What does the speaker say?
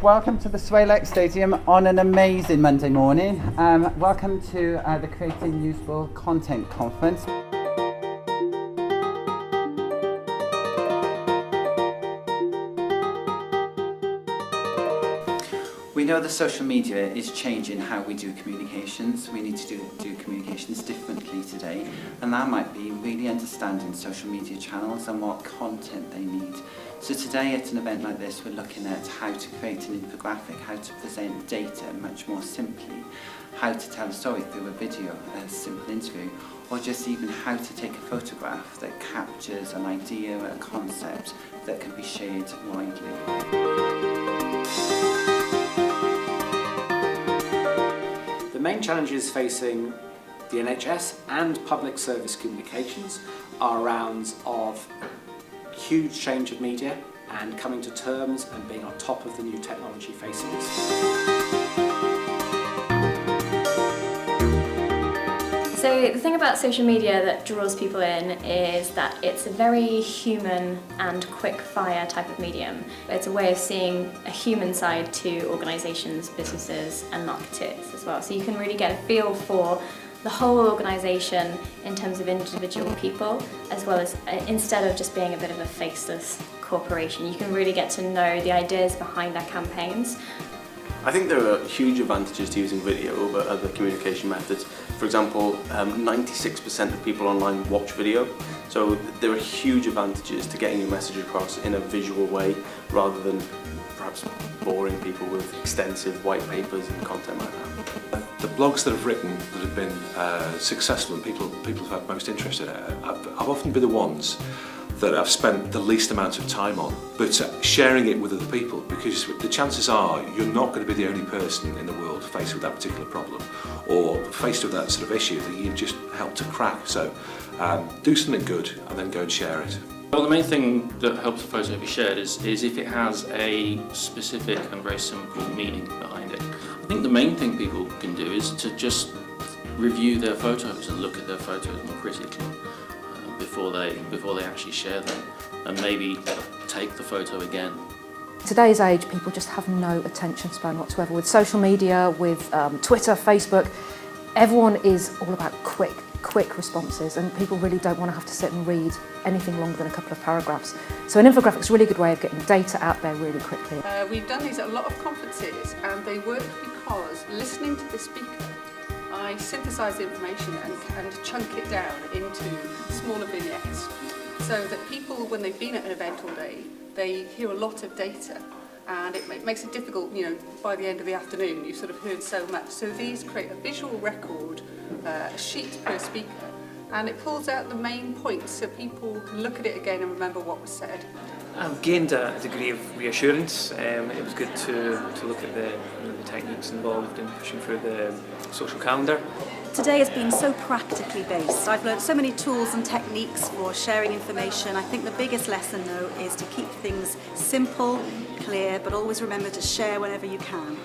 Welcome to the SWALEC Stadium on an amazing Monday morning. Welcome to the Creating Useable Content Conference. We know that social media is changing how we do communications. We need to do communications differently today, and that might be really understanding social media channels and what content they need. So today at an event like this, we're looking at how to create an infographic, how to present data much more simply, how to tell a story through a video, a simple interview, or just even how to take a photograph that captures an idea or a concept that can be shared widely. The main challenges facing the NHS and public service communications are around of huge change of media and coming to terms and being on top of the new technology facing us. So the thing about social media that draws people in is that it's a very human and quick fire type of medium. It's a way of seeing a human side to organisations, businesses and marketers as well. So you can really get a feel for the whole organisation in terms of individual people, as well as instead of just being a bit of a faceless corporation, you can really get to know the ideas behind their campaigns. I think there are huge advantages to using video over other communication methods. For example, 96% of people online watch video, so there are huge advantages to getting your message across in a visual way rather than perhaps boring people with extensive white papers and content like that. The blogs that I've written that have been successful and people have had most interest in it, I've often been the ones that I've spent the least amount of time on, but sharing it with other people, because the chances are you're not going to be the only person in the world faced with that particular problem or faced with that sort of issue that you've just helped to crack. So do something good and then go and share it. Well, the main thing that helps a photo be shared is if it has a specific and very simple meaning behind it. I think the main thing people can do is to just review their photos and look at their photos more critically before they actually share them, and maybe take the photo again. Today's age, people just have no attention span whatsoever. With social media, with Twitter, Facebook, everyone is all about quick responses, and people really don't want to have to sit and read anything longer than a couple of paragraphs. So an infographic is a really good way of getting data out there really quickly. We've done these at a lot of conferences, and they work because listening to the speaker, I synthesise the information and chunk it down into smaller vignettes, so that people, when they've been at an event all day, they hear a lot of data, and it makes it difficult, by the end of the afternoon you've sort of heard so much. So these create a visual record, a sheet per speaker, and it pulls out the main points so people can look at it again and remember what was said. I've gained a degree of reassurance. It was good to look at the techniques involved in pushing through the social calendar. Today has been so practically based. I've learned so many tools and techniques for sharing information. I think the biggest lesson though is to keep things simple, clear, but always remember to share whenever you can.